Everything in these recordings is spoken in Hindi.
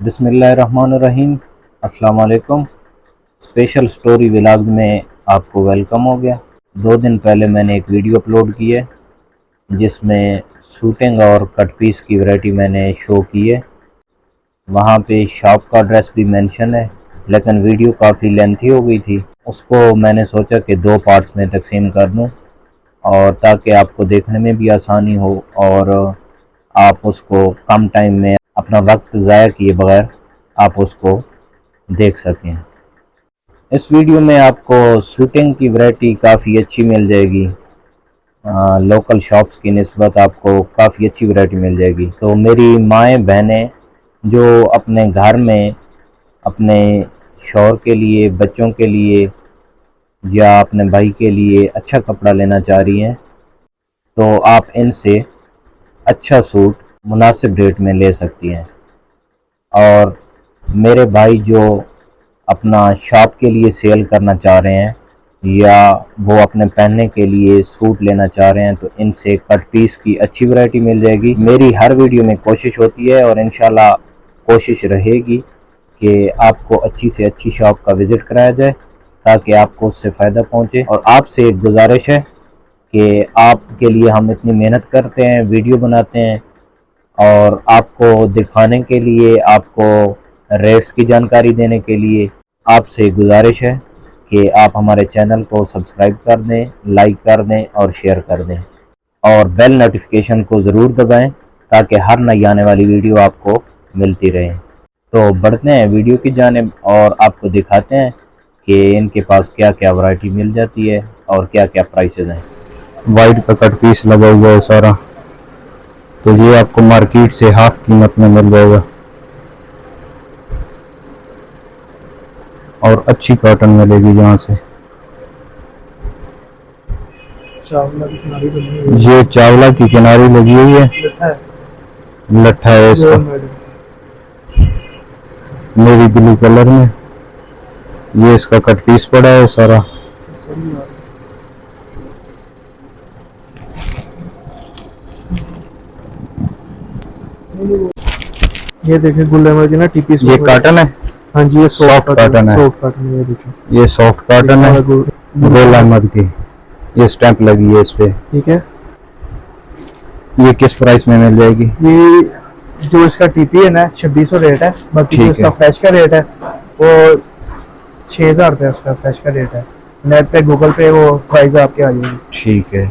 बिस्मिल्लाहिर्रहमानिर्रहीम। अस्सलाम वालेकुम। स्पेशल स्टोरी व्लॉग में आपको वेलकम हो गया। 2 दिन पहले मैंने एक वीडियो अपलोड की है जिसमें शूटिंग और कट पीस की वैरायटी मैंने शो की है। वहाँ पे शॉप का एड्रेस भी मेंशन है, लेकिन वीडियो काफ़ी लेंथी हो गई थी। उसको मैंने सोचा कि 2 पार्ट्स में तकसीम कर दूँ और ताकि आपको देखने में भी आसानी हो और आप उसको कम टाइम में अपना वक्त ज़ाया किए बगैर आप उसको देख सकें। इस वीडियो में आपको शूटिंग की वैरायटी काफ़ी अच्छी मिल जाएगी। लोकल शॉप्स की निस्बत आपको काफ़ी अच्छी वैरायटी मिल जाएगी। तो मेरी माएँ बहनें जो अपने घर में अपने शौहर के लिए, बच्चों के लिए या अपने भाई के लिए अच्छा कपड़ा लेना चाह रही हैं, तो आप इनसे अच्छा सूट मुनासिब रेट में ले सकती हैं। और मेरे भाई जो अपना शॉप के लिए सेल करना चाह रहे हैं या वो अपने पहनने के लिए सूट लेना चाह रहे हैं, तो इनसे कट पीस की अच्छी वैरायटी मिल जाएगी। मेरी हर वीडियो में कोशिश होती है और इंशाल्लाह कोशिश रहेगी कि आपको अच्छी से अच्छी शॉप का विज़िट कराया जाए ताकि आपको उससे फ़ायदा पहुँचे। और आपसे एक गुजारिश है कि आपके लिए हम इतनी मेहनत करते हैं, वीडियो बनाते हैं और आपको दिखाने के लिए, आपको रेट्स की जानकारी देने के लिए आपसे गुजारिश है कि आप हमारे चैनल को सब्सक्राइब कर दें, लाइक कर दें और शेयर कर दें और बेल नोटिफिकेशन को ज़रूर दबाएं ताकि हर नई आने वाली वीडियो आपको मिलती रहे। तो बढ़ते हैं वीडियो की जानिब और आपको दिखाते हैं कि इनके पास क्या क्या वैरायटी मिल जाती है और क्या क्या प्राइसेस हैं। वाइट का कट पीस लगा हुआ है सारा, तो ये आपको मार्केट से हाफ कीमत में मिल जाएगा और अच्छी कॉटन मिलेगी यहाँ से। ये चावला की किनारी लगी हुई है, लट्ठा है इसका नेवी ब्लू कलर में। ये इसका कट पीस पड़ा है सारा। ये देखिए गुल की ना टीपी। ये कॉटन है। हाँ जी, ये सॉफ्ट कॉटन है। Soft cotton. ये देखिए, ये सॉफ्ट कॉटन है गुल अहमद की। ये स्टैंप लगी है इस पे। ठीक है। ये किस प्राइस में मिल जाएगी? ये जो इसका टीपी है ना 2600 रेट है, बाकी जो इसका फ्रेश का रेट है वो 6000 रुपये उसका फ्रेश का रेट है। नेट पे गूगल पे वो प्राइस आपके आ जाएगी। ठीक है।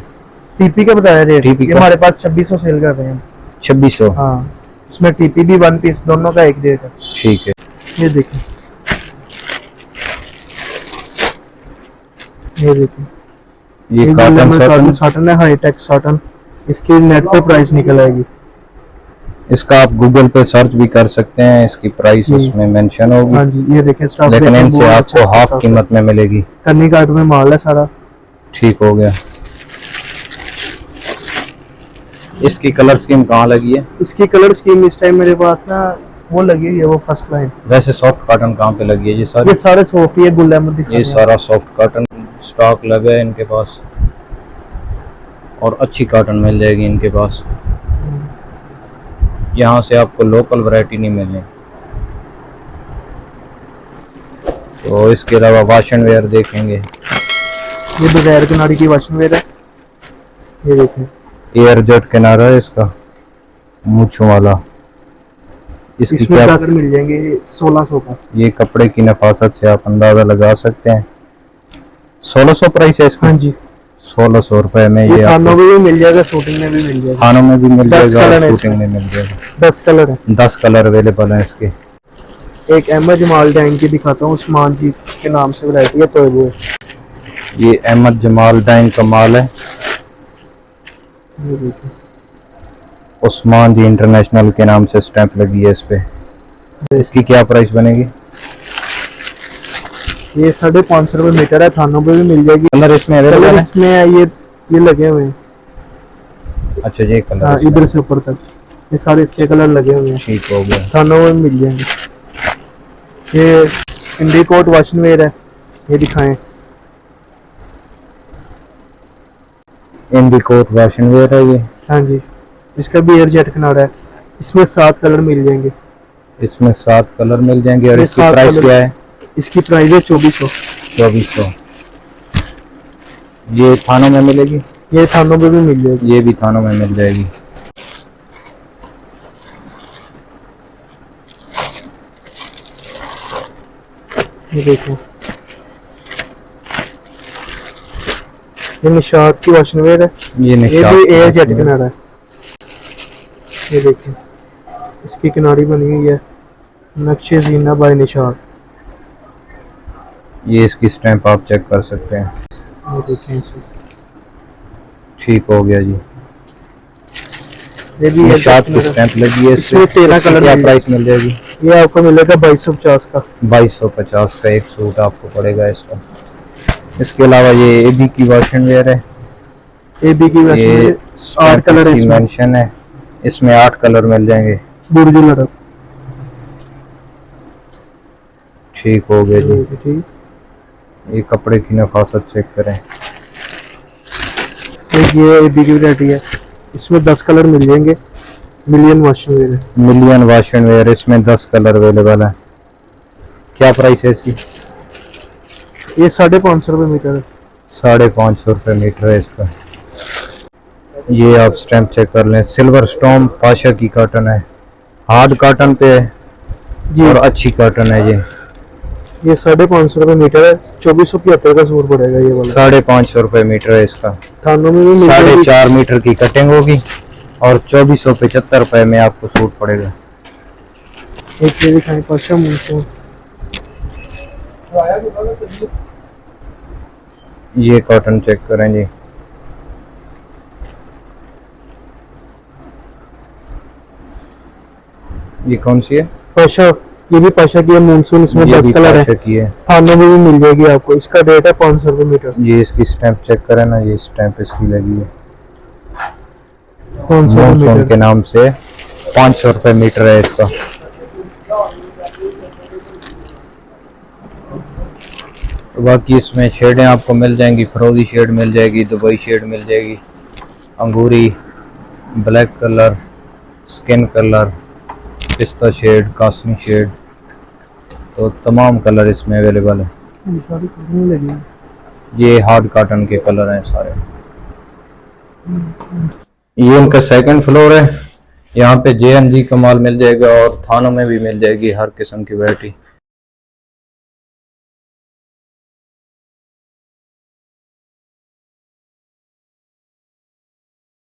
टीपी का बताया रेट, टीपी ये हमारे पास 2600 सेल कर रहे हैं। 2600। हाँ, इसमें टीपी भी 1 पीस दोनों का एक रेट है। ठीक है। ये देखिए, ये देखिए, ये कॉटन साटन है, हाईटेक साटन। इसकी नेट पे प्राइस निकल आएगी। इसका आप गूगल पे सर्च भी कर सकते हैं, इसकी प्राइस उसमें मेंशन होगी। हाँ जी, ये देखिए स्टॉक, लेकिन इनसे आपको हाफ कीमत में मिलेगी। कन्नी कार्ड में माल है सारा। ठीक हो गया। इसकी कलर स्कीम कहाँ लगी है? इसकी कलर स्कीम इस टाइम मेरे पास ना वो लगी हुई है, वो फर्स्ट लाइन। वैसे सॉफ्ट कॉटन कहाँ पे लगी है? ये सारे सॉफ्ट, ये गुल अहमद दिखा ये सारा सॉफ्ट कॉटन स्टॉक लगा है इनके पास और अच्छी कॉटन मिल जाएगी इनके पास। यहाँ से आपको लोकल वैरायटी नहीं मिलनी। तो इसके अलावा वाशन वेयर देखेंगे। ये बगैर किनारी की वाशन वेयर है। ये देखें, एयर जेट किनारा है इसका, मूंछों वाला। इसकी क्या मिल जाएंगे 1600 का। ये कपड़े की नफासत से आप अंदाजा लगा सकते हैं। 1600 प्राइस है इसका। हाँ जी, 1600 रुपए में ये थानों में भी मिल जाएगा, शूटिंग में भी मिल जाएगा। थानों में भी मिल जाएगा, शूटिंग में मिल जाएगा। 10 कलर है। 10 कलर अवेलेबल है इसके। एक अहमद जमाल डाइंग की दिखाता हूँ, उस्मान जी के नाम से वैरायटी है। तो ये अहमद जमाल डाइंग का माल है। ये देखिए, उस्मान जी इंटरनेशनल के नाम से स्टैंप लगी है इस पे। इसकी क्या प्राइस बनेगी? ये 550 रुपये मीटर है, थानों पे भी मिल जाएगी। कलर इसमें अवेलेबल है? इसमें ये लगे हुए हैं। अच्छा, ये कलर। हाँ, इधर से ऊपर तक ये सारे इसके कलर लगे हुए हैं। ठीक हो गया। थानों में मिल जाएंगे। ये इंडिकोट वाशन वेयर है, ये दिखाएं। इंडिकोट वाशन वेयर है ये। हाँ जी, इसका भी एयर जेट किनारा है। इसमें 7 कलर मिल जाएंगे। इसमें 7 कलर मिल जाएंगे। और ये इसकी 7 प्राइस कलर। क्या है? इसकी प्राइस है 2400। 2400। ये थानों में मिलेगी? ये थानों में भी मिल जाएगी। ये भी थानों में मिल जाएगी। ये देखो, ये निशात की वॉशिंग वेयर है। ये ये निशात भी की एयर जेट वॉशिंग वेयर। किनारा है। ये देखिए, इसकी किनारी बनी हुई है नक्शे जीना बाय निशात। ये इसकी स्टैंप आप चेक कर सकते हैं। ये देखें इसे, ठीक हो गया जी। ये भी एयर जेट निशात की किनारा। स्टैंप लगी है। इसमें 13 इसकी कलर क्या मिल प्राइस मिल जाएगी? ये आपको मिलेगा 2250 का। 2250 का एक सूट आपको पड़ेगा इसका। इसके अलावा ये एबी की वॉशिंग वेयर है। एबी की वॉशिंग ये वेयर 8 कलर है इसमें। मेंशन है। इसमें 8 कलर मिल जाएंगे। बुर्ज लड़क। ठीक हो गया जी। ठीक। ये कपड़े की नफासत चेक करें। ये एबी की वैरायटी है, इसमें 10 कलर मिल जाएंगे। मिलियन वॉशिंग वेयर है। मिलियन वॉशिंग वेयर, इसमें 10 कलर अवेलेबल है। क्या प्राइस है इसकी? ये 550 रुपये मीटर है। 550 रुपये मीटर है इसका। ये आप स्टैंप चेक कर लें। सिल्वर स्टॉम पाशा की कॉटन है। हार्ड कॉटन पे है जी। और अच्छी कॉटन है ये 550 रुपये मीटर है। 2475 का सूट पड़ेगा ये वाला। 550 रुपये मीटर है इसका। थानों में भी मिल जाएगी। 4.5 मीटर की कटिंग होगी और 2475 रुपये में आपको सूट पड़ेगा। एक ये दिखाएं पाशा मूंगफली। ये कॉटन चेक करें जी। ये कौन सी है? पाशा, ये भी पाशा की है मूनसून। इसमें ये 10 भी कलर पाशा है। की है। थानों में भी मिल जाएगी आपको। इसका रेट है 500 रुपये मीटर। ये इसकी स्टैंप चेक करें ना। ये स्टैंप इसकी लगी है 500 रुपये मॉनसून मीटर। के नाम से। 500 रुपये मीटर है इसका। तो बाकी इसमें शेडें आपको मिल जाएंगी। फिरोजी शेड मिल जाएगी, दुबई शेड मिल जाएगी, अंगूरी, ब्लैक कलर, स्किन कलर, पिस्ता शेड, कासनी शेड, तो तमाम कलर इसमें अवेलेबल है। सारी कलर लगी। ये हार्ड कॉटन के कलर हैं सारे। ये इनका सेकंड फ्लोर है। यहाँ पे JNG का माल मिल जाएगा और थानों में भी मिल जाएगी हर किस्म की वैरायटी।